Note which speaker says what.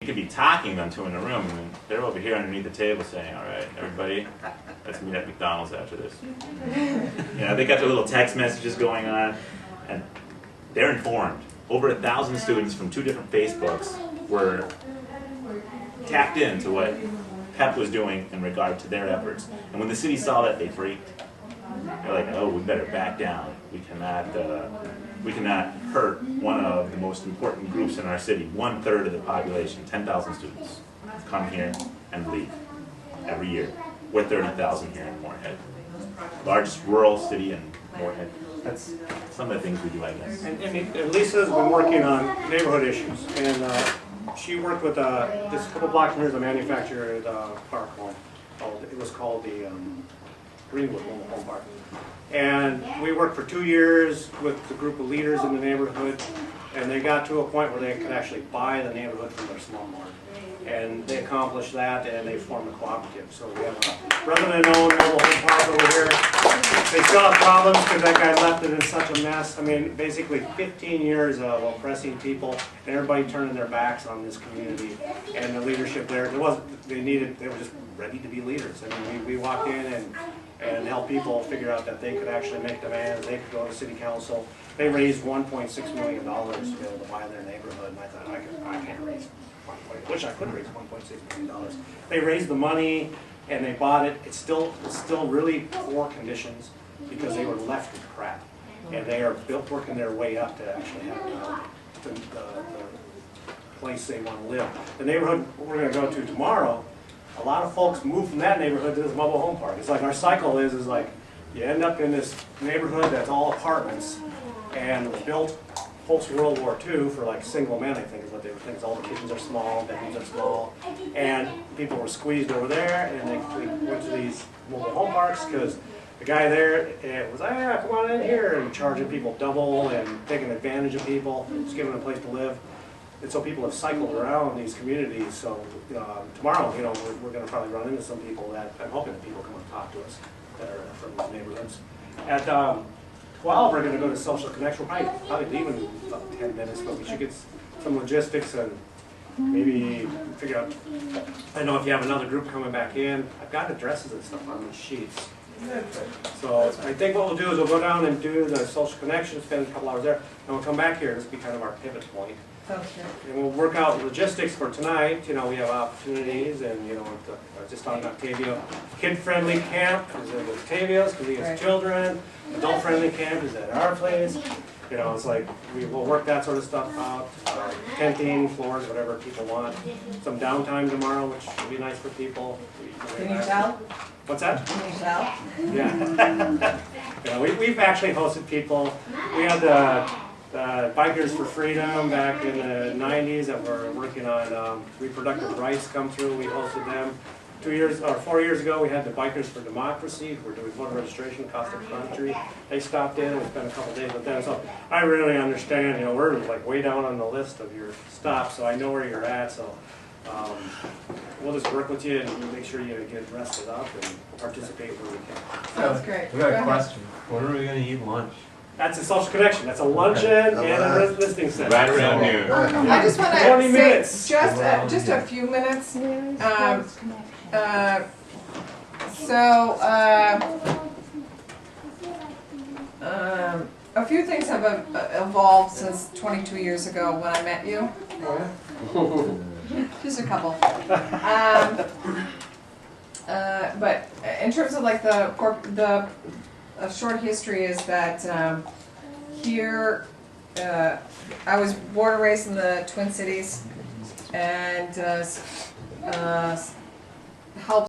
Speaker 1: You could be talking them to in a room, and they're over here underneath the table saying, all right, everybody, let's meet at McDonald's after this. They got their little text messages going on, and they're informed. Over 1,000 students from 2 different Facebooks were tapped into what PEPP was doing in regard to their efforts. And when the city saw that, they freaked. They're like, oh, we better back down. We cannot hurt one of the most important groups in our city. 1/3 of the population, 10,000 students, come here and leave every year. We're 30,000 here in Moorhead. Largest rural city in Moorhead. That's some of the things we do, I guess.
Speaker 2: And Lisa's been working on neighborhood issues, and she worked with just a couple blocks from here, a manufacturer at Park Home. It was called the Greenwood Mobile Home Park. And we worked for 2 years with a group of leaders in the neighborhood, and they got to a point where they could actually buy the neighborhood from their slumlord. And they accomplished that, and they formed a cooperative. So we have a resident-owned mobile home park over here. They still have problems because that guy left it in such a mess. I mean, basically 15 years of oppressing people, and everybody turning their backs on this community. And the leadership there, they were just ready to be leaders. I mean, we walked in and helped people figure out that they could actually make demands. They could go to city council. They raised $1.6 million to be able to buy their neighborhood, and I thought, I can't raise. Wish I could raise $1.6 million. They raised the money and they bought it. It's still really poor conditions because they were left with crap, and they are working their way up to actually have the place they want to live. The neighborhood we're going to go to tomorrow, a lot of folks move from that neighborhood to this mobile home park. It's like our cycle is like you end up in this neighborhood that's all apartments and was built post-World War II for like single men, I think is what they would think. All the kitchens are small, bedrooms are small, and people were squeezed over there, and we went to these mobile home parks because the guy there was, come on in here, and charging people double and taking advantage of people, just giving them a place to live. And so people have cycled around these communities. So tomorrow, we're going to probably run into some people that I'm hoping that people come and talk to us that are from these neighborhoods. At 12, we're going to go to Social Connection. We'll probably leave in about 10 minutes, but we should get some logistics and maybe figure out. I know if you have another group coming back in, I've got addresses and stuff on these sheets. So I think what we'll do is we'll go down and do the Social Connection, spend a couple hours there, and we'll come back here. This will be kind of our pivot point.
Speaker 3: Okay.
Speaker 2: And we'll work out logistics for tonight. We have opportunities, and I was just talking to Octavio. Kid-friendly camp is at Octavio's because he has children. Adult-friendly camp is at our place. It's like we'll work that sort of stuff out. Tenting, floors, whatever people want. Some downtime tomorrow, which will be nice for people.
Speaker 3: Can you tell?
Speaker 2: What's that?
Speaker 3: Can you tell?
Speaker 2: Yeah. We've actually hosted people. We had the Bikers for Freedom back in the 90s that were working on reproductive rights come through. We hosted them. 4 years ago, we had the Bikers for Democracy, who were doing voter registration across the country. They stopped in and we spent a couple days with them. So I really understand, we're like way down on the list of your stops, so I know where you're at. So we'll just work with you and make sure you get rested up and participate where we can.
Speaker 3: Sounds great.
Speaker 4: We got a question. When are we going to eat lunch?
Speaker 2: That's a Social Connection. That's a luncheon and a listening session.
Speaker 1: Right around noon.
Speaker 3: I just want to
Speaker 2: 20
Speaker 3: say
Speaker 2: minutes.
Speaker 3: just a few minutes. A few things have evolved since 22 years ago when I met you. Just a couple. But in terms of like the short history is that here I was born and raised in the Twin Cities and helped